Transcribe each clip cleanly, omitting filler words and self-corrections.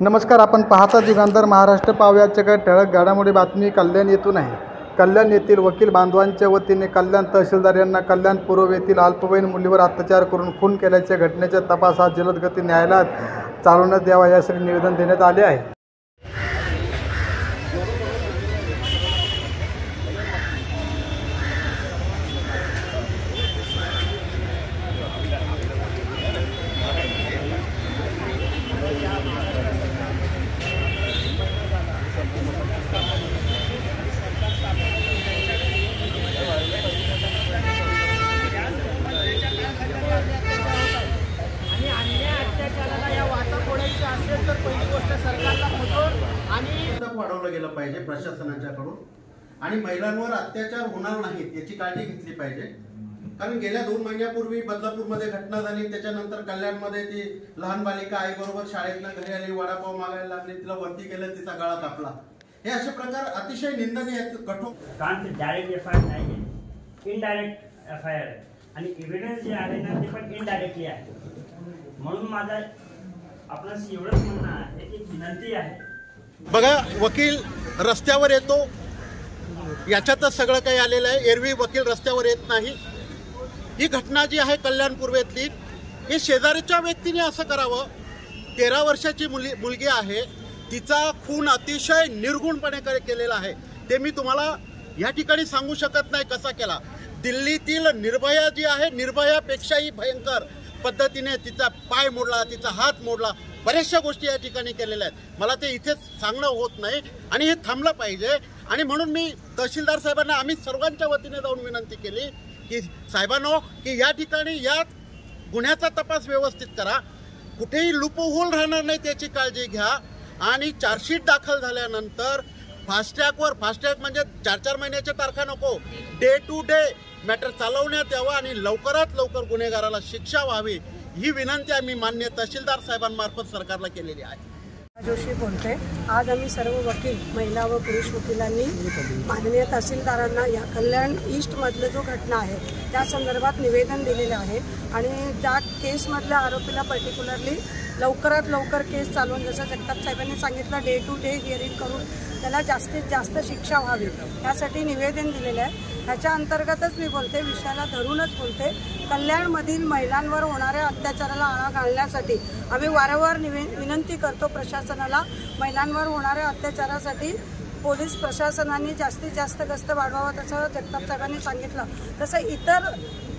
नमस्कार, आपण पाहता युगांतर महाराष्ट्र. पाहूयाच्या काही ठळक घडामोडी बातमी कल्याण येथून आहे. कल्याण येथील वकील बांधवांच्या वतीने कल्याण तहसीलदार यांना कल्याण पूर्व येथील अल्पवयीन मुलीवर अत्याचार करून खून केल्याच्या घटनेचा तपास हा जलदगती न्यायालयात चालवण्यात यावा यासाठी निवेदन देण्यात आले आहे. वाढवलं गेलं पाहिजे प्रशासनाच्याकडून आणि महिलांवर अत्याचार होणार नाहीत याची काळजी घेतली पाहिजे. कारण गेल्या 2 महिन्यापूर्वी बदलापूरमध्ये घटना झाली, त्याच्यानंतर कल्याणमध्ये ती लहान बालिका आईबरोबर शाळेतनं घरी आली, वडापाव मागायला लागली, तिला वरती केलं, तिचा गळा कापला. हे असे प्रकार अतिशय निंदनीय आहेत. कठोर कारण डायरेक्ट एफआयआर नाही, इनडायरेक्ट एफआयआर आहे आणि एव्हिडन्स जे आहे ना ते पण इनडायरेक्टली आहे. म्हणून माझा आपणास एवढंच म्हणणं आहे की विनंती आहे. बघा, वकील रस्त्यावर येतो याच्यातच सगळं काही आलेलं आहे. एरवी वकील रस्त्यावर येत नाही. ही घटना जी आहे कल्याण पूर्वेतली, हे शेजारीच्या व्यक्तीने असं करावं. 13 वर्षाची मुलगी आहे, तिचा खून अतिशय निर्गुणपणे केलेला आहे. ते मी तुम्हाला या ठिकाणी सांगू शकत नाही कसा केला. दिल्लीतील निर्भया जी आहे, निर्भयापेक्षाही भयंकर पद्धतीने तिचा पाय मोडला, तिचा हात मोडला, बऱ्याचशा गोष्टी या ठिकाणी केलेल्या आहेत. मला ते इथेच सांगणं होत नाही आणि हे थांबलं पाहिजे. आणि म्हणून मी तहसीलदार साहेबांना, आम्ही सर्वांच्या वतीने जाऊन विनंती केली की साहेबांनो, की या ठिकाणी या गुन्ह्याचा तपास व्यवस्थित करा, कुठेही लूपहोल राहणार नाही त्याची काळजी घ्या. आणि चार्जशीट दाखल झाल्यानंतर फास्टॅग म्हणजे 4-4 महिन्याच्या तारखा नको, डे टू डे मॅटर चालवण्यात यावं आणि लवकरात लवकर गुन्हेगाराला शिक्षा व्हावी, ही विनंती आम्ही माननीय तहसीलदार साहेबांमार्फत सरकारला केलेली आहे. जोशी बोलते. आज आम्ही सर्व वकील, महिला व पुरुष वकिलांनी माननीय तहसीलदारांना या कल्याण ईस्टमधलं जो घटना आहे त्या संदर्भात निवेदन दिलेलं आहे आणि त्या केसमधल्या आरोपीला पर्टिक्युलरली लवकरात लवकर केस चालवून, जसं जगताप साहेबांनी सांगितलं, डे टू डे हिअरिंग करून त्याला जास्तीत जास्त शिक्षा व्हावी यासाठी निवेदन दिलेलं आहे. ह्याच्या अंतर्गतच मी बोलते, विषयाला धरूनच बोलते. कल्याणमधील महिलांवर होणाऱ्या अत्याचाराला आळा घालण्यासाठी आम्ही वारंवार विनंती करतो प्रशासनाला. महिलांवर होणाऱ्या अत्याचारासाठी पोलीस प्रशासनाने जास्तीत जास्त गस्त वाढवावं, तसं जगताप साहेबांनी सांगितलं. तसं इतर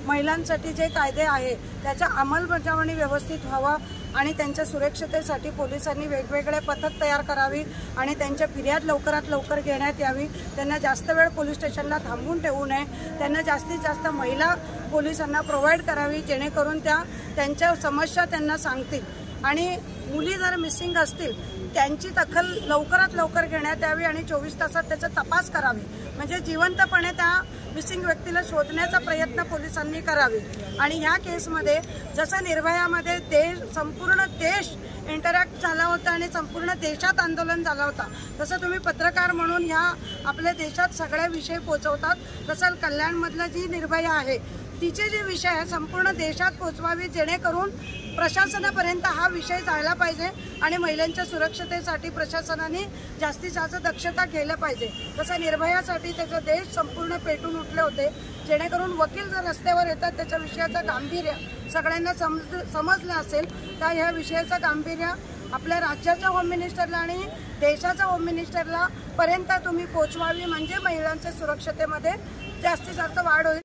महिलांसाठी जे कायदे आहे त्याच्या अंमलबजावणी व्यवस्थित व्हावा आणि त्यांच्या सुरक्षतेसाठी पोलिसांनी वेगवेगळे पथक तयार करावी आणि त्यांच्या फिर्याद लवकरात लवकर घेण्यात यावी. त्यांना जास्त वेळ पोलीस स्टेशनला थांबवून ठेवू नये. त्यांना जास्तीत जास्त महिला पोलिसांना प्रोव्हाइड करावी, जेणेकरून त्यांच्या समस्या त्यांना सांगतील. आणि मुली जर मिसिंग असतील त्यांची दखल लवकरात लवकर घेण्यात यावी आणि 24 तासात त्याचा तपास करावी. म्हणजे जिवंतपणे त्या मिसिंग व्यक्तीला शोधण्याचा प्रयत्न पोलिसांनी करावे. आणि ह्या केसमध्ये जसं निर्भयामध्ये संपूर्ण देश इंटरॅक्ट झाला होता आणि संपूर्ण देशात आंदोलन झालं होता, तसं तुम्ही पत्रकार म्हणून ह्या आपल्या देशात सगळे विषय पोचवतात. तसं कल्याणमधलं जी निर्भया आहे तिचे जे विषय आहे संपूर्ण देशात पोचवावे, जेणेकरून प्रशासनापर्यंत हा विषय जायला पाहिजे आणि महिलांच्या सुरक्षतेसाठी प्रशासनाने जास्तीत जास्त दक्षता घ्यायला पाहिजे. तसं निर्भयासाठी त्याचा देश संपूर्ण पेटून उठले होते, जेणेकरून वकील जर रस्त्यावर येतात त्याच्या विषयाचं गांभीर्य सगळ्यांना समजलं असेल. तर ह्या विषयाचं गांभीर्य आपल्या राज्याच्या होम मिनिस्टरला आणि देशाच्या होम मिनिस्टरला पर्यंत तुम्ही पोचवावी, म्हणजे महिलांच्या सुरक्षतेमध्ये जास्तीत जास्त वाढ होईल.